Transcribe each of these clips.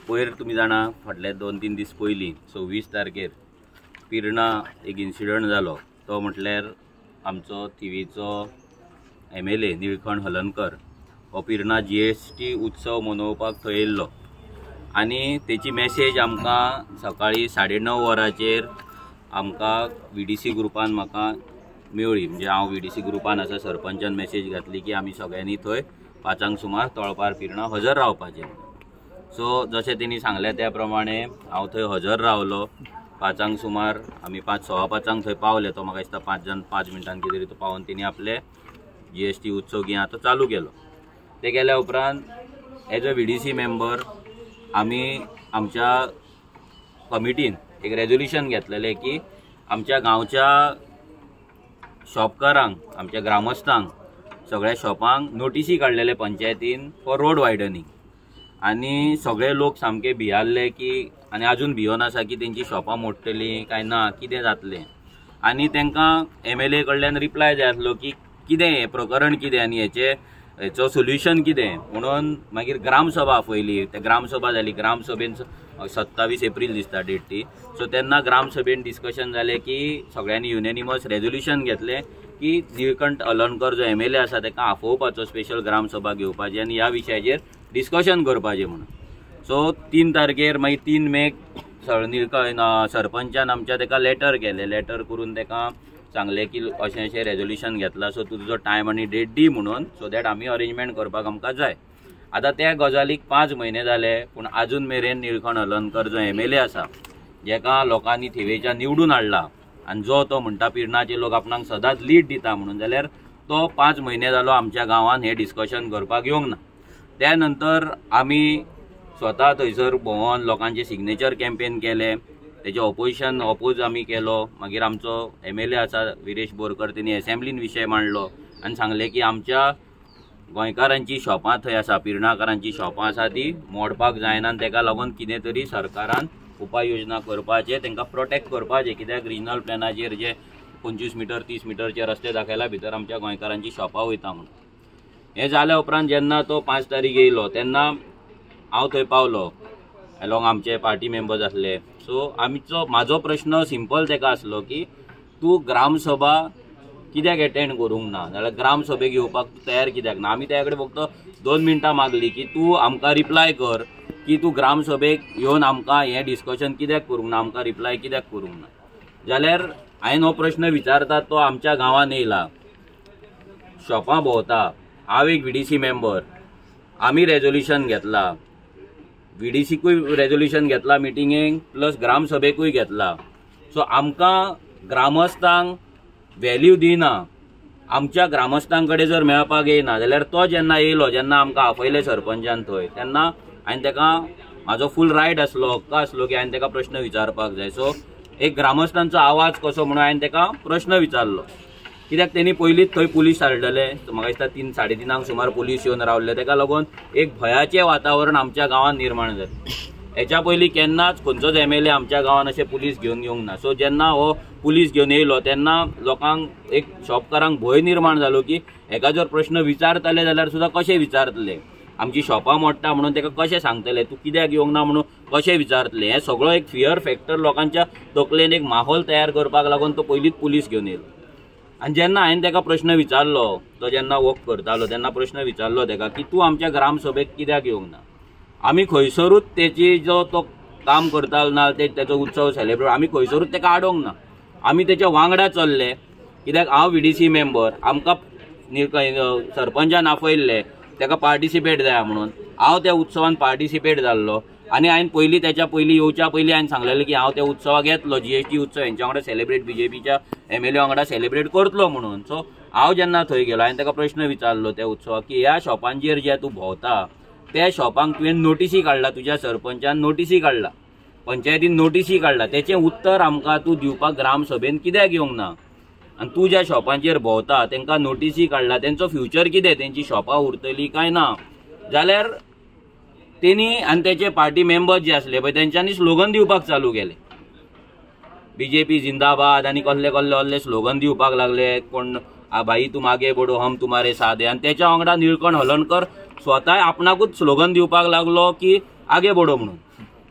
पयर तुम्ही जाणा फाटले 2-3 दीस पयलीं 26 तारखेर पिर्णा एक इन्सिडंट जालो। तो म्हटल्यार आमचो थिवीचो MLA निळकंठ हलनकर हो पिर्णा GST उत्सव मनोवपाक थंय येयल्लो आनी तेची मॅसेज आमकां सकाळी 9:30 वरांचेर आमकां VDC ग्रुपान म्हाका मेळ्ळी। म्हणजे हांव VDC ग्रुपान आसा, सरपंचान मॅसेज घातली की आमी सगळ्यांनी थंय 5 सुमार तळपार पिर्णा हजर रावपाचें। सो जशें तेणी सांगलें त्या प्रमाणे हांव थंय हजर रावलो। 5 सुमार आमी 5:15 थंय पावले। तो म्हाका दिसता 5 मिनटांनी कितें तरी तो पावून तेणी आपले GST उत्सव घे आतां चालू केलो। ते केल्या उपरांत एज अ VDC मेंबर आमी आमच्या कमिटीन एक रेजोल्यूशन घेतलेलें की आमच्या गांवच्या शॉपकारांक, आमच्या ग्रामस्थांक सगळ्या शॉपांक नोटीसी काडलेले पंचायतीन फॉर रोड वायडनिंग। आनी सगळे लोक सामके भियाल्ले की आनी अजून भियोन आसा की तेंची शॉपां मोडटलीं काय ना, कितें जातलें। आनी तांकां MLA कडल्यान रिप्लाय जाय आसलो की कितें हें प्रकरण कितें आनी हेचो सोल्युशन कितें म्हणून। मागीर ग्रामसभा आपयली, ते ग्रामसभा जाली। ग्रामसभेन 27 एप्रील दिसता डेट ती। सो तेन्ना ग्रामसभेन डिस्कशन जालें की सगळ्यांनी युनेनिमस रेजोल्यूशन घेतलें की निळकंठ हलनकर जो MLA आसा ताका आफोवपाचो, स्पेशल ग्रामसभा घेवपाची आनी ह्या विशयाचेर डिस्कशन करपाचें म्हणून। सो 3 तारखेर मागीर 3 मेक सरपंचान आमच्या ताका लेटर केलें। लेटर करून ताका सांगलें की अशें अशें रेजोल्यूशन घेतला, सो तुजो टायम आनी डेट दी म्हणून, सो दॅट आमी अरेंजमेंट करपाक आमकां जाय। आतां त्या गजालीक 5 म्हयने जाले पूण अजून मेरेन निळकंठ हलनकर जो MLA आसा, जेका लोकांनी थिवेच्या निवडून हाडला आनी जो तो म्हणटा पिर्णाचे लोक आपणाक सदांच लीड दिता म्हणून, जाल्यार तो 5 म्हयने जालो आमच्या गांवांत हें डिस्कशन करपाक येवंक ना। त्या नंतर आमी स्वता थंयसर भोंवून लोकांचे सिग्नेचर कॅम्पेन केले, तेजे ऑपोज आमी केलो। मागीर आमचो MLA आसा विरेश बोरकर, तेणी एसेंब्लीन विशय मांडलो आनी सांगलें की आमच्या गोंयकारांची शॉपां थंय आसा, पिर्णाकारांची शॉपां आसा ती मोडपाक जायना आनी ताका लागून कितें तरी सरकारान उपाय योजना करपाचे, तांकां प्रोटेक्ट करपाचें। कित्याक रिजनल प्लॅनाचेर जे 25 मीटर 30 मीटरचे रस्ते दाखयला भितर आमच्या गोंयकारांची शॉपां वयता म्हणून। हें जाल्या उपरांत जेन्ना तो 5 तारीख येयलो तेन्ना हांव थंय पावलो, अलॉंग आमचे पार्टी मेंबर्स आसले। सो म्हाजो प्रश्न सिंपल ताका आसलो की तूं ग्रामसभा कित्याक अटेंड करूंक ना, जाल्यार ग्रामसभेक येवपाक तयार कित्याक ना। आमी त्या कडेन फक्त 2 मिनटां मागली की तूं आमकां रिप्लाय कर की तूं ग्रामसभेक येवन आमकां हें डिस्कशन कित्याक करूंक ना, आमकां रिप्लाय कित्याक करूंक ना। जाल्यार हांवें हो प्रश्न विचारता तो आमच्या गांवांत येयला, शॉपां भोंवता, हांव एक VDC मेंबर, आमी रेजोल्यूशन घेतला, VDCकूय रेजोल्यूशन घेतला मिटिंगेक प्लस ग्रामसभेकूय घेतला। सो आमकां ग्रामस्थांक व्हॅल्यू दिना, आमच्या ग्रामस्थां कडेन जर मेळपाक येयना जाल्यार तो जेन्ना येयलो, जेन्ना आमकां आपयलें सरपंचान थंय, तेन्ना हांवें ताका म्हाजो फूल रायट आसलो, हक्क आसलो की हांवें ताका प्रश्न विचारपाक जाय। सो एक ग्रामस्थांचो आवाज कसो म्हणून हांवें ताका प्रश्न विचारलो। कित्याक तेणी पयलींच थंय पुलीस हाडलेले, म्हाका दिसता 3-3:30 सुमार पुलीस येवन रावले, ताका लागून एक भयाचें वातावरण आमच्या गांवांत निर्माण जालें। हेच्या पयलीं केन्नाच खंयचोच MLA आमच्या गांवांत अशें पुलीस घेवन येवंक ना। सो जेन्ना हो पुलीस घेवन येयलो तेन्ना लोकांक, एक शॉपकारांक भंय निर्माण जालो की हेका जर प्रश्न विचारतले जाल्यार सुद्दां कशें विचारतले, आमची शॉपां मोडटा म्हणून ताका कशें सांगतले, तूं कित्याक येवंक ना म्हणून कशें विचारतले। हें सगळो एक फियर फॅक्टर लोकांच्या तकलेन एक माहोल तयार करपाक लागून तो पयलींच पुलीस घेवन येयलो। आनी जेन्ना हांवें ताका प्रश्न विचारलो, तो जेन्ना वॉक करतालो तेन्ना प्रश्न विचारलो ताका की तूं आमच्या ग्रामसभेक कित्याक येवंक ना। आमी खंयसरूच तेची जो तो काम करतालो ना, तेचो उत्सव सेलेब्रेट आमी खंयसरूच ताका आडोवंक ना। आमी तेच्या वांगडा चल्ले, कित्याक हांव VDC मेंबर, आमकां सरपंचान आपयल्लें ताका पार्टिसिपेट जाय म्हणून, हांव त्या उत्सवान पार्टिसिपेट जाल्लो। आनी हांवें पयलीं तेच्या पयलीं येवच्या पयलीं हांवें सांगलेलें की हांव त्या उत्सवाक येतलो, GST उत्सव हेंच्या वांगडा सेलेब्रेट, BJPच्या MLA वांगडा सेलेब्रेट करतलो म्हणून। सो हांव जेन्ना थंय गेलो हांवें ताका प्रश्न विचारलो त्या उत्सवाक की ह्या शॉपांचेर जे तूं भोंवता त्या शॉपांक तुवें नोटीसी काडला, तुज्या सरपंचान नोटीसी काडला, पंचायतीन नोटीसी काडला, तेचें उत्तर आमकां तूं दिवपाक ग्रामसभेन कित्याक येवंक ना। आनी तूं ज्या शॉपांचेर भोंवता तांकां नोटीसी काडला, तेंचो फ्युचर कितें, तेंची शॉपां उरतलीं काय ना। जाल्यार तेणी आनी तेचे पार्टी मेंबर्स जे आसले पळय तेंच्यांनी स्लोगन दिवपाक चालू केले, BJP जिंदाबाद आनी कसले कसले असले स्लोगन दिवपाक लागले, कोण भाई तुम आगे बढ़ो हम तुम्हारे साथ है। आनी तेच्या वांगडा निळकंठ हलनकर स्वता आपणाकूच स्लोगन दिवपाक लागलो की आगे बढ़ो म्हणून।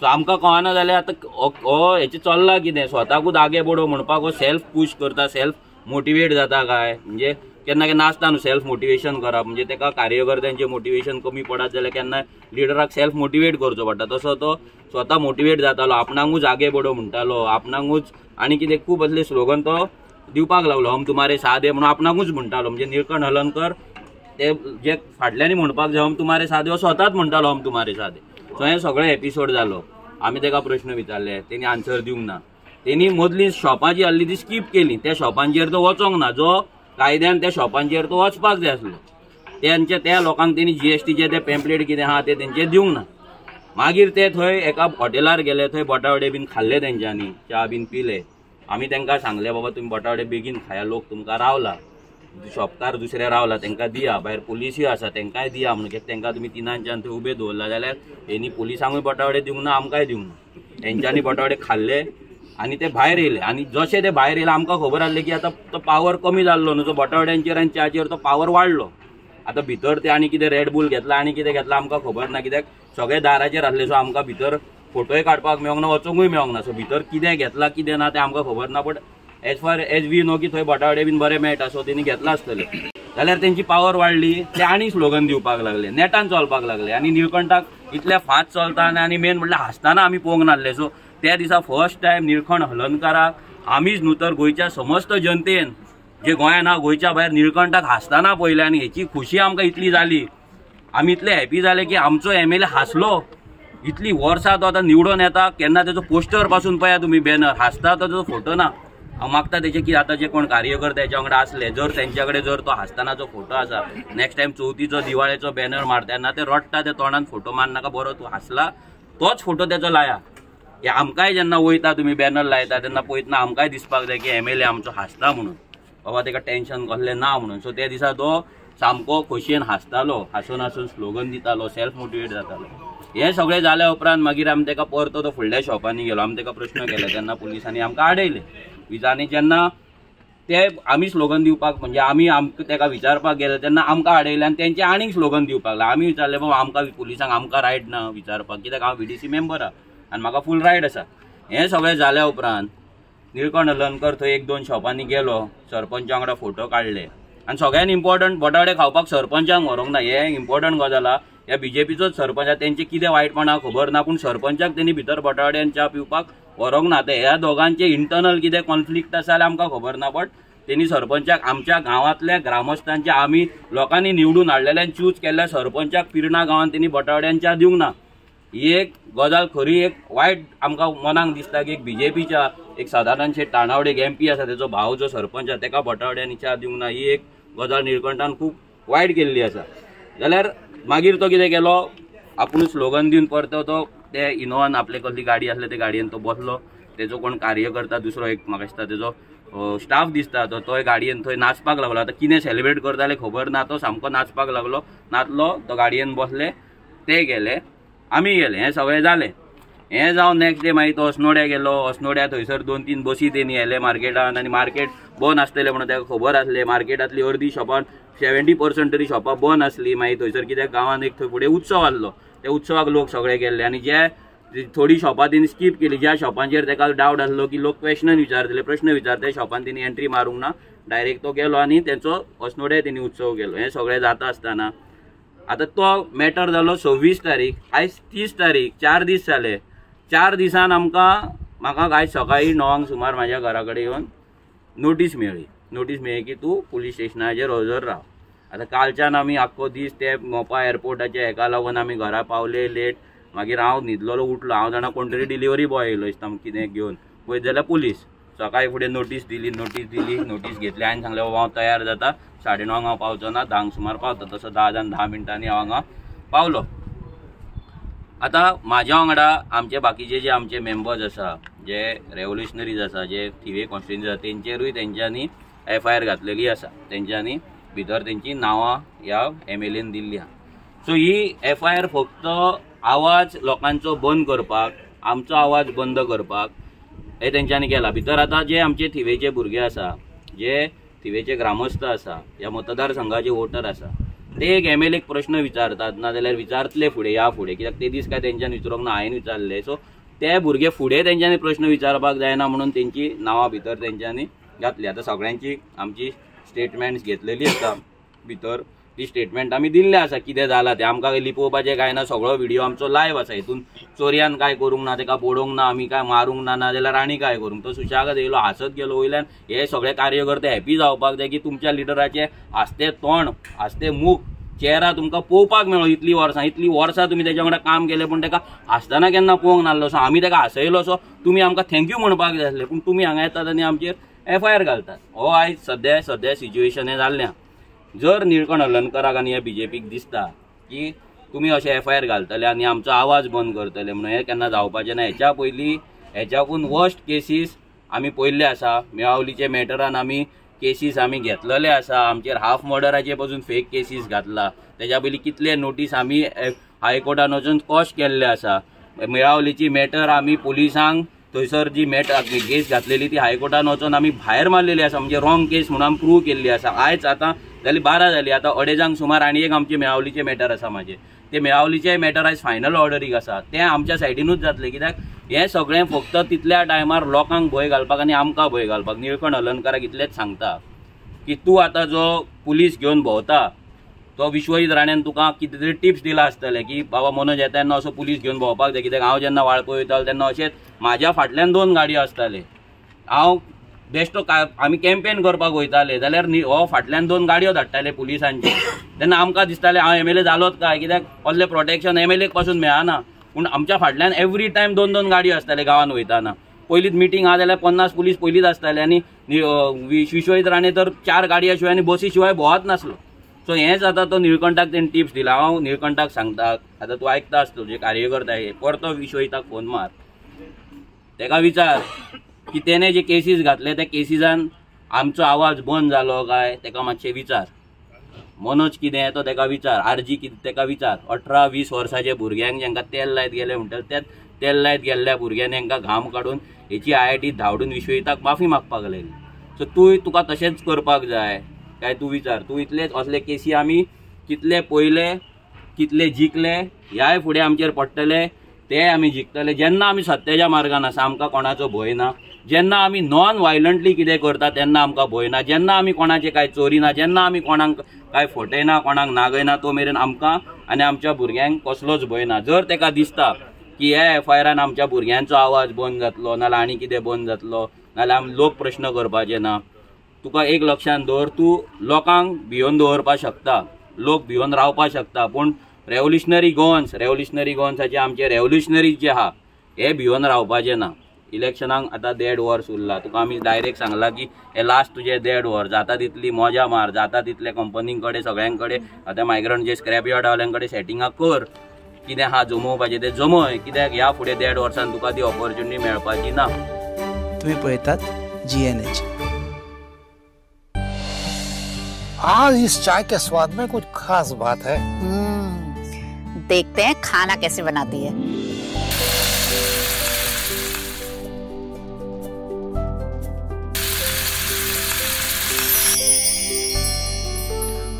सो आमकां कळना जाल्यार आतां हेचें चल्लां कितें, स्वताकूच आगे बडो म्हणपाक हो सेल्फ पुश करता, सेल्फ मोटिवेट जाता काय, म्हणजे केन्ना केन्ना आसता न्हू सेल्फ मोटिवेशन करप, म्हणजे तेका कार्यकर्त्यांचें मोटिवेशन कमी पडत जाल्यार केन्ना लिडराक सेल्फ मोटिवेट करचो पडटा, तसो तो स्वता मोटिवेट जातालो, आपणाकूच आगे बडो म्हणटालो, आपणाकूच आनी कितें खूब असले स्लोगन तो दिवपाक लागलो, हम तुम्हारे साथ है म्हणून आपणाकूच म्हणटालो. म्हणजे निळकंठ हलर्णकर ते जे फाटल्यानी म्हणपाक जाय हम तुम्हारे साथ है, स्वताच म्हणटालो हम तुम्हारे साथ है. सो हे सगळे एपिसोड जालो. आमी तेका प्रश्न विचारले, तेणी आन्सर दिवंक ना. तेणी मदली शॉपां जी आसली ती स्कीप केली, त्या शॉपांचेर तो वचोंक ना, जो कायद्यान त्या शॉपांचेर तो वचपाक जाय आसलो. त्या लोकांक तेणी जीएसटीचे ते पॅम्पलेट कितें आहा ते तेंचे दिवंक ना. मागीर ते थंय एका हॉटेलार गेले, थंय बटावडे बीन खाल्ले तेंच्यांनी, च्या बीन पिले. आमी तांकां सांगले बाबा तुमी बटावडे बेगीन खाया, लोक तुमकां रावला, शॉपकार दुसरे रावला तांकां दिया, भायर पुलिसूय आसा तांकांय दिया म्हणून, कित्याक तांकां तुमी 3च्यान थंय उबे दवरला जाल्यार हेणी पुलिसांकूय बटावडे दिवंक ना, आमकांय दिवंक ना. तेंच्यांनी बटावडे खाल्ले आनी ते भायर येयले. आनी जशे ते भायर येयले आमकां खबर आसली की आतां तो पावर कमी जाल्लो न्हू, जो बटावड्यांचेर आनी च्याचेर तो पावर वाडलो. आतां भितर ते आनी कितें रेड बूल घेतला आनी कितें घेतला आमकां खबर ना, कित्याक सगळे दाराचेर आसले. सो आमकां भितर फोटोय काडपाक मेळोंक ना, वचोंकूय मेळोंक ना. सो भितर कितें घेतला कितें ना तें आमकां खबर ना, but as far as we know की थंय बटावडे बीन बरे मेळटा, सो तेणी घेतला आसतले. जाल्यार तेंची पावर वाडली, ते आनी स्लोगन दिवपाक लागले, नेटान चलपाक लागले. आनी निळकंठाक इतले फास्ट चलता आनी मेन म्हणल्यार हांसताना आमी पळोवंक नासले. सो त्या दिसा फर्स्ट टायम निळकंठ हलर्णकाराक आमीच न्हू तर गोंयच्या समस्त जनतेन, जे गोंयान हा गोंयच्या भायर, निळकंठाक हांसताना पळयलें. आनी हेची खुशी आमकां इतली जाली, आमी इतले हॅपी जाले की आमचो MLA हांसलो. इतली वर्सां तो आतां निवडून येता, केन्ना तेजो पोस्टर पासून पळया तुमी, बॅनर हांसता तो तेजो फोटो ना. हांव मागता तेचे की आतां जे कोण कार्यकर्ते तेच्या वांगडा आसले, जर तेंच्या कडेन जर तो हांसतानाचो फोटो आसा, नेक्स्ट टायम चवथीचो दिवाळेचो बॅनर मार, तेन्ना ते रडटा ते तोंडान फोटो मार नाका, बरो तूं हांसला तोच फोटो तेचो लाया. हे आमकांय जेन्ना वयता तुमी बॅनर लायता तेन्ना पळयतना आमकांय दिसपाक जाय की MLA आमचो हांसता म्हणून, बाबा तेका टेन्शन कसलें ना म्हणून. सो त्या दिसा तो सामको खोशयेन हांसतालो, हांसून हांसून स्लोगन दितालो, सेल्फ मोटिवेट जातालो. हे सगळें जाल्या उपरांत मागीर आमी तेका परतो तो फुडल्या शॉपांनी गेलो. आमी तेका प्रश्न केले तेन्ना पुलिसांनी आमकां आडयले. आनी जेन्ना ते आमी स्लोगन दिवपाक, म्हणजे आमी तेका विचारपाक गेले तेन्ना आमकां आडयले आनी तेंचे आनीक स्लोगन दिवपाक लागले. आमी विचारले बाबा आमकां पुलिसांक आमकां रायट ना विचारपाक, कित्याक हांव VDC मेंबर आहा आनी म्हाका फूल रायट आसा. हें सगळें जाल्या उपरांत निळकंठ हलर्णकर थंय 1-2 शॉपांनी गेलो, सरपंचा वांगडा फोटो काडले. आनी सगळ्यान इम्पॉर्टंट, बटावडे खावपाक सरपंचाक व्हरूंक ना, हें इम्पॉर्टंट गजाल आहा. ह्या BJPचोच सरपंच आहा, तेंचे कितें वायटपणा खबर ना, पूण सरपंचाक तेणी भितर बटावड्यान च्या पिवपाक व्हरूंक ना. ते ह्या दोगांचे इंटरनल कितें कॉन्फ्लिक्ट आसा जाल्यार आमकां खबर ना, बट तेणी सरपंचाक आमच्या गांवांतल्या ग्रामस्थांच्या, आमी लोकांनी निवडून हाडलेल्यान चूज केल्ल्या सरपंचाक पिर्णा गांवांत तेणी बटावड्यान च्या दिवंक ना. ही एक गजाल खरी एक वायट आमकां मनाक दिसता की एक BJPच्या एक सादारण शेट टाणावडे MP आसा, तेजो भाव जो सरपंच आसा तेका बटावड्यांनी च्या दिवंक ना. ही एक गजाल निळकंठान खूब वायट केल्ली आसा. जाल्यार मागीर तो कितें केलो, आपूण स्लोगन दिवन परतो तो ते इनोवान आपले कसली गाडी आसली ते गाडयेन तो बसलो. तेजो कोण कार्यकर्ता दुसरो एक म्हाका दिसता तेजो स्टाफ दिसता, तो तोय गाडयेन थंय नाचपाक लागलो. आतां कितें सेलिब्रेट करता जाल्यार खबर ना, तो सामको नाचपाक लागलो, नाचलो, तो गाडयेन बसले, ते गेले, आमी गेले. हें सगळें जालें. हें जावन नेक्स्ट डे मागीर तो अस्नोड्या गेलो. अस्नोड्या थंयसर 2-3 बसी तेणी येले मार्केटान, आनी मार्केट बंद आसतलें म्हणून ताका खबर आसलें. मार्केटांतली अर्दी शॉपां 70% तरी शॉपां बंद आसली. मागीर थंयसर कित्याक गांवांत एक थंय फुडें उत्सव आसलो, त्या उत्सवाक लोक सगळे गेल्ले. आनी जे थोडी शॉपां तेणी स्कीप केली, ज्या शॉपांचेर ताका डावट आसलो की लोक क्वेश्चन विचारतले, प्रश्न विचारतले, शॉपान तेणी एंट्री मारूंक ना, डायरेक्ट तो गेलो आनी तेंचो अस्नोड्या तेणी उत्सव केलो. हें सगळें जाता आसतना आतां तो मॅटर जालो 26 तारीख, आयज 30 तारीख, 4 दीस जाले. 4 दिसान म्हाका आयज सकाळीं 9 सुमार म्हाज्या घरा कडेन येवन नोटीस मेळ्ळी की तूं पुलीस स्टेशनाचेर हजर राव. आतां कालच्यान आमी आख्खो दीस ते मोपा एअरपोर्टाचे हेका लागून आमी घरा पावले लेट. मागीर हांव न्हिदलोलो उठलो, हांव जाणा कोण तरी डिलिव्हरी बॉय येयलो दिसता कितें घेवन. पळयत जाल्यार पुलीस सकाळीं फुडें नोटीस दिली, नोटीस घेतली. हांवें सांगलें बाबा हांव तयार जाता, 9:30 हांव पावचो ना, 10 सुमार पावता. तसो 10 जावन 10 मिनटांनी हांव हांगा पावलो. आतां म्हाज्या वांगडा आमचे बाकीचे जे आमचे मेंबर्स आसा, जे रेव्होल्युशनरीज आसा, जे थिवे कॉन्स्टिट्युएन्सी आसा, तेंचेरूय तेंच्यांनी FIR घातलेली आसा. तेंच्यांनी भितर तेंची नांवां ह्या MLAन दिल्ली आहा. सो ही FIR फक्त आवाज लोकांचो बंद करपाक, आमचो आवाज बंद करपाक हे तेंच्यांनी केला. भितर आतां जे आमचे थिवेचे भुरगे आसा, जे थिवेचे ग्रामस्थ आसा, ह्या मतदारसंघाचे वोटर आसा, ते एक MLA प्रश्न विचारतात नाजाल्यार विचारतले फुडें या फुडें, कित्याक ते दीस काय तेंच्यांनी विचारूंक ना, हांवें विचारले. सो ते भुरगे फुडें तेंच्यांनी प्रश्न विचारपाक जायना म्हणून तेंची नांवां भितर तेंच्यांनी घातली. आतां सगळ्यांची आमची स्टेटमेंट्स घेतलेली आसा भितर, ती स्टेटमेंट आमी दिल्ले आसा कितें जालां तें. आमकां लिपोवपाचें काय ना, सगळो व्हिडिओ आमचो लायव्ह आसा. हितून चोरयान काय करूंक ना, तेका बोडोवंक ना, आमी काय मारूंक ना, नाजाल्यार आनी काय करूंक. तो सुशागत येयलो, हांसत गेलो वयल्यान. हे सगळे कार्यकर्ते हॅपी जावपाक जाय की तुमच्या लिडराचे आस्ते तोंड, आस्ते मूख, चेहरा तुमकां पळोवपाक मेळ्ळो. इतली वर्सां तुमी तेच्या वांगडा काम केलें पण तेका हांसतना केन्ना पळोवंक नासलो. सो आमी तेका हांसयलो, सो तुमी आमकां थँक्यू म्हणपाक जाय आसलें. पूण तुमी हांगा येतात आनी आमचेर FIR घालतात. हो आयज सद्या सिच्युएशन हें जाल्लें. जर निळकंठ हळर्णकराक आनी हे BJPक दिसता की तुमी अशे FIR घालतले आनी आमचो आवाज बंद करतले म्हणून, हें केन्ना जावपाचें ना. हेच्या पयलीं हेच्याकून वर्स्ट केसीस आमी पळयल्ले आसा. मेळावलीचे मॅटरान आमी केसीस आमी घेतलेले आसा. आमचेर हाफ मर्डराचे पासून फेक केसीस घातला. तेच्या पयलीं कितले नोटीस आमी हायकोर्टान वचून कॉश केल्ले आसा. मेळावलीची मॅटर आमी पुलिसांक थंयसर जी केस घातलेली ती हायकोर्टान वचून आमी भायर मारलेली आसा, म्हणजे रॉंग केस म्हणून आमी प्रूव केल्ली आसा. आयज आतां जाली 12 जाली, आतां 2:30 सुमार आनी एक आमचे मेळावलीचे मॅटर आसा म्हाजे. ते मेळावलीचे मॅटर आयज फायनल ऑर्डरीक आसा. तें आमच्या सायडीनूच जातलें, कित्याक हें सगळें फक्त तितल्या टायमार लोकांक भंय घालपाक आनी आमकां भंय घालपाक. निळकंठ हळर्णकराक इतलेंच सांगता की तूं आतां जो पुलीस घेवन भोंवता तो विश्वजीत राणेन तुका कितें तरी टिप्स दिला आसतले की बाबा मनोज येता तेन्ना असो पुलीस घेवन भोंवपाक जाय. कित्याक हांव जेन्ना वाळपय वयतालो तेन्ना अशेंच म्हाज्या फाटल्यान 2 गाडयो आसताले. हांव बेश्टो आमी कॅम्पेन करपाक वयताले जाल्यार हो फाटल्यान 2 गाडयो धाडटाले पुलिसांचे. तेन्ना आमकां दिसतालें हांव MLA जालोच काय, कित्याक असलें प्रोटेक्शन MLAक पासून मेळना. पूण आमच्या फाटल्यान एवरी टायम 2-2 गाडयो आसताले गांवांत वयताना. पयलींच मिटींग आहा जाल्यार 50 पुलीस पयलींच आसताले आनी विश्वजीत राणे तर 4 गाडया शिवाय आनी बसी शिवाय भोंवत नासलो. सो हेंच आतां तो निळकंठाक तेणें टिप्स दिला. हांव निळकंठाक सांगता, आतां तूं आयकता आसतो जे कार्यकर्ता हे परतो विश्वजीताक फोन मार, तेका विचार की तेणे जे केसीस घातले त्या केसीसान आमचो आवाज बंद जालो काय, तेका मातशें विचार. मनोज कितें तो तेका विचार, RG कितें तेका विचार. 18-20 वर्साचे भुरग्यांक जेंका तेल लायत गेले म्हणटा त्या तेल लायत गेल्ल्या भुरग्यांनी हांकां घाम काडून हेची IIT धांवडून विश्वजीताक माफी मागपाक लायली. सो तुका तशेंच करपाक जाय काय तूं विचार. तूं इतलेच असले केसी आमी कितले पयले, कितले जिखले, ह्याय फुडें आमचेर पडटले, ते आमी जिखतले. जेन्ना आमी सत्याच्या मार्गान आसा आमकां कोणाचो भंय ना. जेन्ना आमी नॉन वायलंटली कितें करता तेन्ना आमकां भंय ना. जेन्ना आमी कोणाचें कांय चोरिना, जेन्ना आमी कोणाक कांय फटयना, कोणाक नागयना, तो मेरेन आमकां आनी आमच्या भुरग्यांक कसलोच भंय ना. जर तेका दिसता की हे FIRान आमच्या भुरग्यांचो आवाज बंद जातलो नाल्यार आनी कितें बंद जातलो नाल्यार लोक प्रश्न करपाचे ना, तुका एक लक्षांत दवर, तूं लोकांक भिवन दवरपाक शकता, लोक भिवन रावपाक शकता, पूण रेव्होल्युशनरी गोवन्साचे आमचे रेव्होल्युशनरीज जे आहा हे भिवन रावपाचे ना. इलेक्शनाक आतां 1.5 वर्स उरला. तुका आमी डायरेक्ट सांगला की हे लास्ट तुजे 1.5 वर्स, जाता तितली मजा मार, जाता तितले कंपनी कडेन सगळ्यां कडेन आतां मायग्रंट जे स्क्रॅप यार्ड वाल्यांक कडेन सेटिंगां कर, कितें आहा जमोवपाचें तें जमय, कित्याक ह्या फुडें 1.5 वर्सान तुका ती ऑपॉर्च्युनिटी मेळपाची ना. तुम्ही पळयतात GNH. आज इस चाय के स्वाद में कुछ खास बात है. देखते हैं खाना कैसे बनाती है.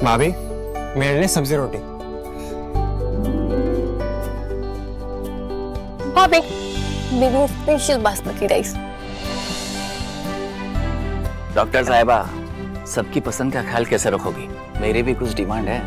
भाभी मेरे लिए सब्जी रोटी. भाभी मेरे लिए स्पेशल बासमती राइस. डॉक्टर साहिबा, सबकी पसंद का ख्याल कैसे रखोगी? मेरी भी कुछ डिमांड है.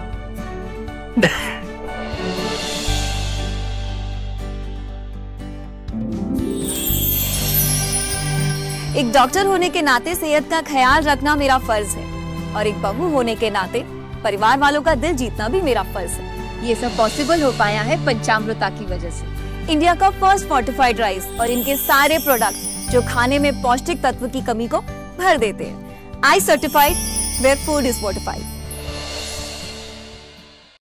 एक डॉक्टर होने के नाते सेहत का ख्याल रखना मेरा फर्ज है और एक बहू होने के नाते परिवार वालों का दिल जीतना भी मेरा फर्ज है. ये सब पॉसिबल हो पाया है पंचामृता की वजह से. इंडिया का फर्स्ट फोर्टिफाइड राइस और इनके सारे प्रोडक्ट जो खाने में पौष्टिक तत्व की कमी को भर देते हैं. I certified where food is fortified.